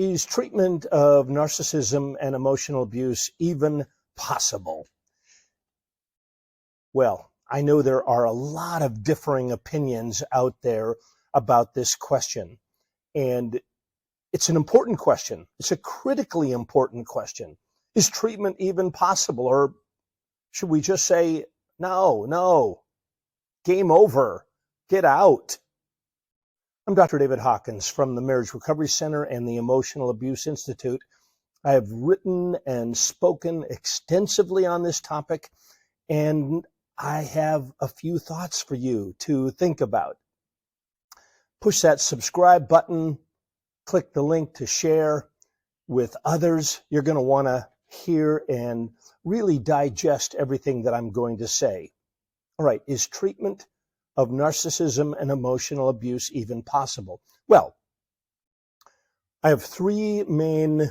Is treatment of narcissism and emotional abuse even possible? Well, I know there are a lot of differing opinions out there about this question, and it's an important question. It's a critically important question. Is treatment even possible, or should we just say, no, game over, get out? I'm Dr. David Hawkins from the Marriage Recovery Center and the Emotional Abuse Institute. I have written and spoken extensively on this topic, and I have a few thoughts for you to think about. Push that subscribe button, click the link to share with others. You're going to want to hear and really digest everything that I'm going to say. All right, is treatment of narcissism and emotional abuse even possible? Well, I have three main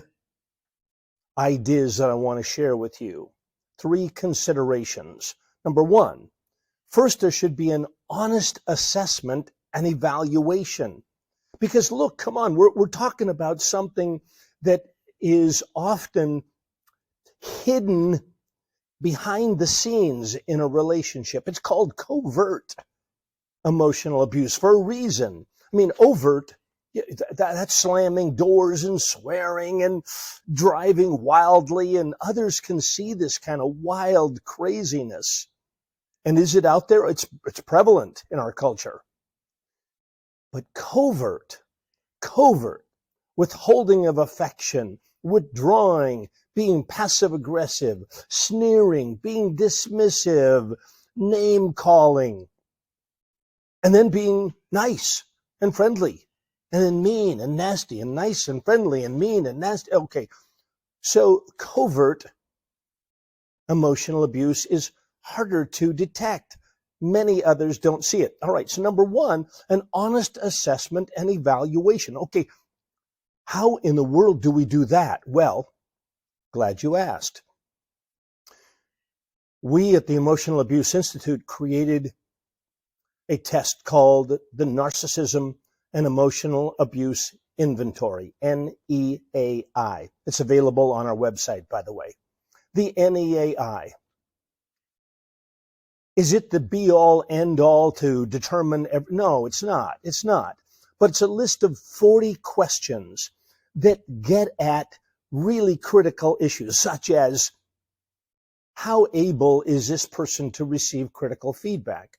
ideas that I want to share with you. Three considerations. Number one, first, there should be an honest assessment and evaluation. Because look, come on, we're talking about something that is often hidden behind the scenes in a relationship. It's called covert emotional abuse for a reason. I mean, overt, that's slamming doors and swearing and driving wildly, and others can see this kind of wild craziness. And is it out there? It's prevalent in our culture. But covert, withholding of affection, withdrawing, being passive-aggressive, sneering, being dismissive, name-calling, and then being nice and friendly, and then mean and nasty, and nice and friendly, and mean and nasty. Okay, so covert emotional abuse is harder to detect. Many others don't see it. All right, so number one, an honest assessment and evaluation. Okay, how in the world do we do that? Well, glad you asked. We at the Emotional Abuse Institute created a test called the Narcissism and Emotional Abuse Inventory, NEAI. It's available on our website, by the way. The NEAI. Is it the be-all, end-all to determine? No, it's not. It's not. But it's a list of 40 questions that get at really critical issues, such as how able is this person to receive critical feedback?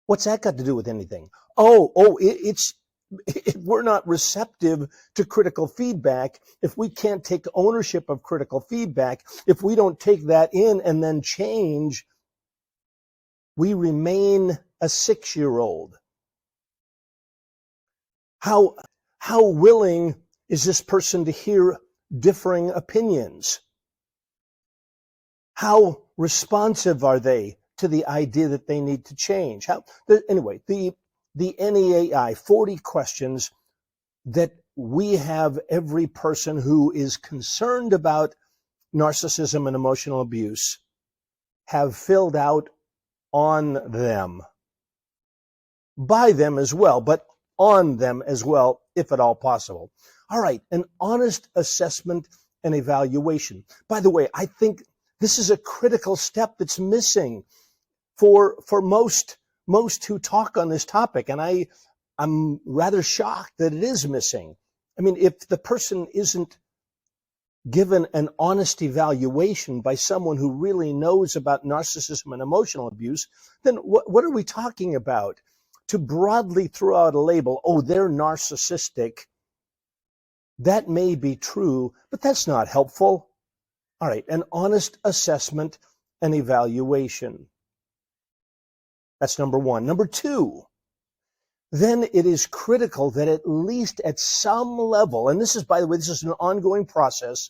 What's that got to do with anything? We're not receptive to critical feedback. If we can't take ownership of critical feedback, if we don't take that in and then change, we remain a 6-year-old. How willing is this person to hear differing opinions? How responsive are they to the idea that they need to change? Anyway, the NEAI, 40 questions that we have every person who is concerned about narcissism and emotional abuse have filled out on them. By them as well, but on them as well, if at all possible. All right, an honest assessment and evaluation. By the way, I think this is a critical step that's missing for most who talk on this topic, and I'm rather shocked that it is missing. I mean, if the person isn't given an honest evaluation by someone who really knows about narcissism and emotional abuse, then what are we talking about? To broadly throw out a label, oh, they're narcissistic, that may be true, but that's not helpful. All right, an honest assessment and evaluation. That's number one. Number two, then it is critical that at least at some level, and this is, by the way, this is an ongoing process,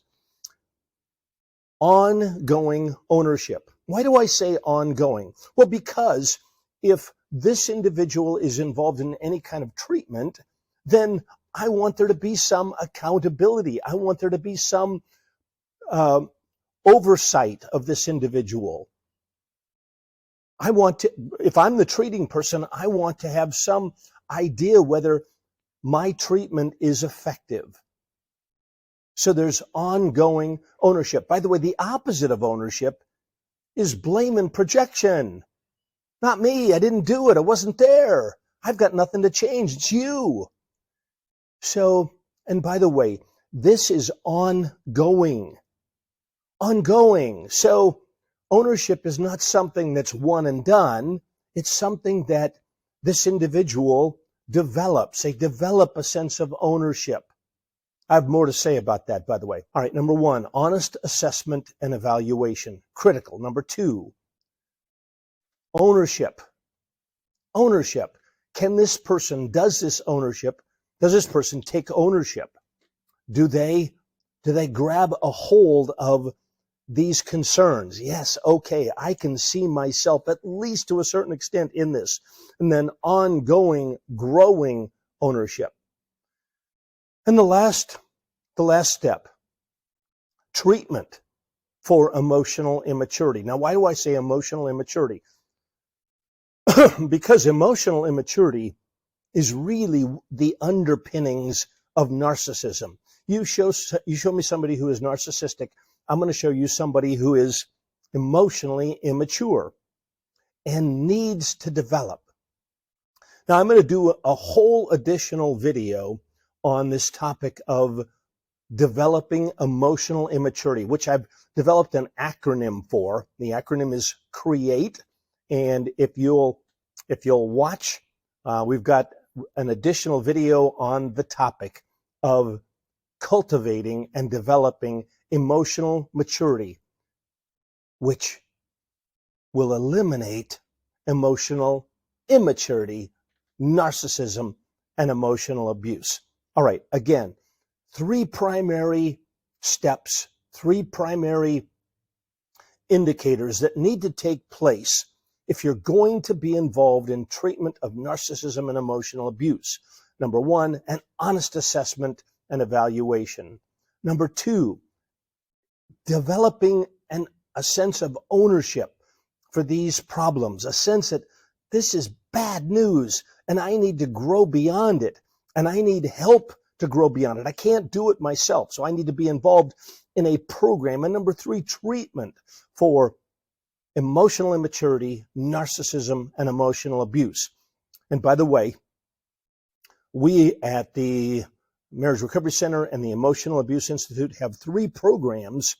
ongoing ownership. Why do I say ongoing? Well, because if this individual is involved in any kind of treatment, then I want there to be some accountability. I want there to be some oversight of this individual. I want to, if I'm the treating person, I want to have some idea whether my treatment is effective. So there's ongoing ownership. By the way, the opposite of ownership is blame and projection. Not me. I didn't do it. I wasn't there. I've got nothing to change. It's you. So, and by the way, this is ongoing. Ongoing. So ownership is not something that's one and done. It's something that this individual develops. They develop a sense of ownership. I have more to say about that, by the way. All right, number one, honest assessment and evaluation. Critical. Number two, ownership. Ownership. Does this person take ownership? Do they grab a hold of these concerns? Yes, okay, I can see myself at least to a certain extent in this. And then ongoing, growing ownership. And the last step, treatment for emotional immaturity. Now, why do I say emotional immaturity? Because emotional immaturity is really the underpinnings of narcissism. You show me somebody who is narcissistic, I'm going to show you somebody who is emotionally immature and needs to develop. Now, I'm going to do a whole additional video on this topic of developing emotional immaturity, which I've developed an acronym for. The acronym is CREATE. And if you'll watch, we've got an additional video on the topic of cultivating and developing emotional maturity, which will eliminate emotional immaturity, narcissism, and emotional abuse. All right, again, three primary steps, three primary indicators that need to take place if you're going to be involved in treatment of narcissism and emotional abuse. Number one, an honest assessment and evaluation. Number two, developing a sense of ownership for these problems, a sense that this is bad news and I need to grow beyond it and I need help to grow beyond it. I can't do it myself, so I need to be involved in a program. And number three, treatment for emotional immaturity, narcissism, and emotional abuse. And by the way, we at the Marriage Recovery Center and the Emotional Abuse Institute have three programs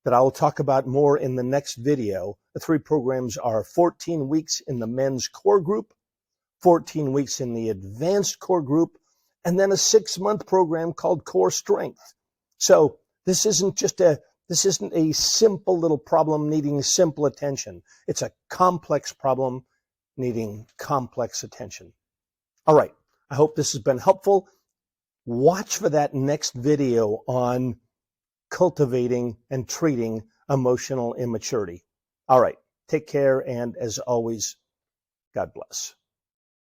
that I will talk about more in the next video. The three programs are 14 weeks in the men's core group, 14 weeks in the advanced core group, and then a 6-month program called Core Strength. So this isn't a simple little problem needing simple attention. It's a complex problem needing complex attention. All right. I hope this has been helpful. Watch for that next video on cultivating and treating emotional immaturity. All right. Take care. And as always, God bless.